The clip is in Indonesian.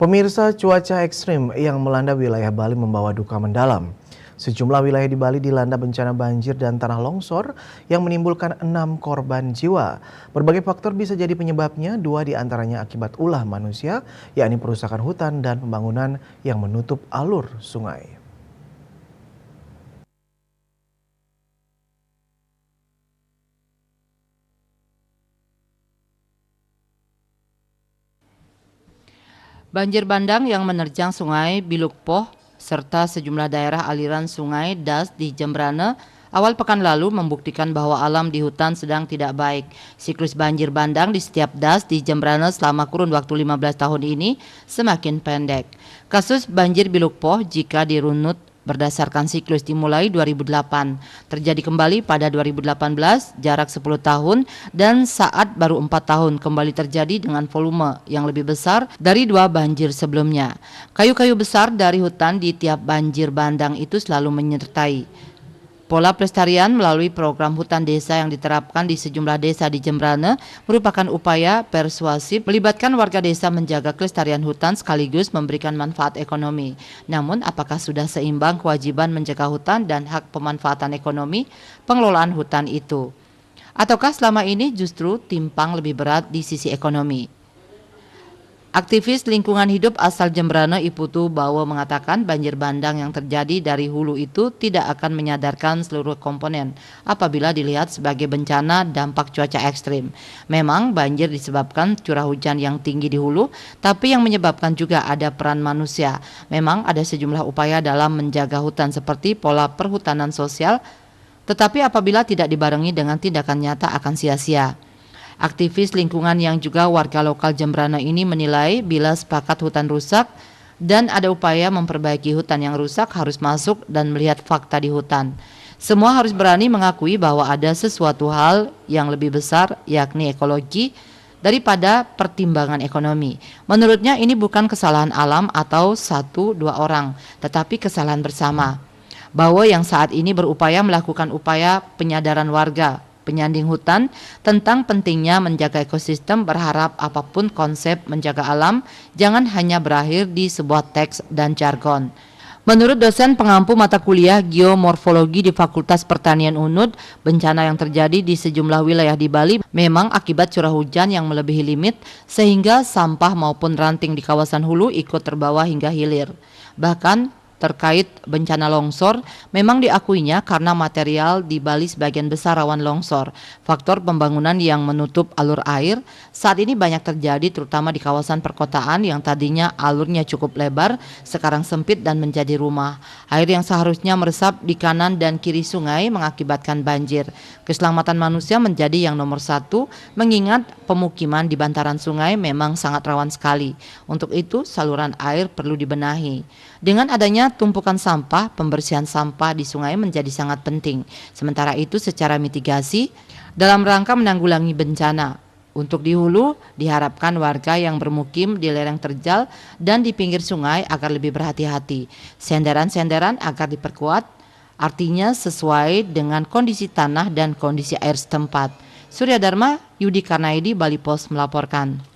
Pemirsa, cuaca ekstrim yang melanda wilayah Bali membawa duka mendalam. Sejumlah wilayah di Bali dilanda bencana banjir dan tanah longsor yang menimbulkan 6 korban jiwa. Berbagai faktor bisa jadi penyebabnya, 2 diantaranya akibat ulah manusia, yakni perusakan hutan dan pembangunan yang menutup alur sungai. Banjir bandang yang menerjang Sungai Bilukpoh serta sejumlah daerah aliran Sungai Das di Jembrana awal pekan lalu membuktikan bahwa alam di hutan sedang tidak baik. Siklus banjir bandang di setiap das di Jembrana selama kurun waktu 15 tahun ini semakin pendek. Kasus banjir Bilukpoh jika dirunut berdasarkan siklus dimulai 2008, terjadi kembali pada 2018, jarak 10 tahun, dan saat baru 4 tahun kembali terjadi dengan volume yang lebih besar dari 2 banjir sebelumnya. Kayu-kayu besar dari hutan di tiap banjir bandang itu selalu menyertai pola pelestarian melalui program hutan desa yang diterapkan di sejumlah desa di Jembrana merupakan upaya persuasif melibatkan warga desa menjaga kelestarian hutan sekaligus memberikan manfaat ekonomi. Namun apakah sudah seimbang kewajiban menjaga hutan dan hak pemanfaatan ekonomi pengelolaan hutan itu? Ataukah selama ini justru timpang lebih berat di sisi ekonomi? Aktivis lingkungan hidup asal Jembrana Iputu Bawo mengatakan banjir bandang yang terjadi dari hulu itu tidak akan menyadarkan seluruh komponen apabila dilihat sebagai bencana dampak cuaca ekstrim. Memang banjir disebabkan curah hujan yang tinggi di hulu, tapi yang menyebabkan juga ada peran manusia. Memang ada sejumlah upaya dalam menjaga hutan seperti pola perhutanan sosial, tetapi apabila tidak dibarengi dengan tindakan nyata akan sia-sia. Aktivis lingkungan yang juga warga lokal Jembrana ini menilai bila sepakat hutan rusak dan ada upaya memperbaiki hutan yang rusak harus masuk dan melihat fakta di hutan. Semua harus berani mengakui bahwa ada sesuatu hal yang lebih besar yakni ekologi daripada pertimbangan ekonomi. Menurutnya ini bukan kesalahan alam atau 1-2 orang, tetapi kesalahan bersama. Bahwa yang saat ini berupaya melakukan upaya penyadaran warga penyanding hutan tentang pentingnya menjaga ekosistem, berharap apapun konsep menjaga alam jangan hanya berakhir di sebuah teks dan jargon. Menurut dosen pengampu mata kuliah geomorfologi di Fakultas Pertanian UNUD, bencana yang terjadi di sejumlah wilayah di Bali memang akibat curah hujan yang melebihi limit sehingga sampah maupun ranting di kawasan hulu ikut terbawa hingga hilir. Bahkan terkait bencana longsor, memang diakuinya karena material di Bali sebagian besar rawan longsor. Faktor pembangunan yang menutup alur air saat ini banyak terjadi terutama di kawasan perkotaan yang tadinya alurnya cukup lebar, sekarang sempit dan menjadi rumah. Air yang seharusnya meresap di kanan dan kiri sungai mengakibatkan banjir. Keselamatan manusia menjadi yang nomor 1, mengingat pemukiman di bantaran sungai memang sangat rawan sekali. Untuk itu saluran air perlu dibenahi. Dengan adanya tumpukan sampah, pembersihan sampah di sungai menjadi sangat penting. Sementara itu secara mitigasi dalam rangka menanggulangi bencana. Untuk di hulu diharapkan warga yang bermukim di lereng terjal dan di pinggir sungai agar lebih berhati-hati. Senderan-senderan agar diperkuat, artinya sesuai dengan kondisi tanah dan kondisi air setempat. Surya Dharma, Yudi Karnaidi, Bali Pos melaporkan.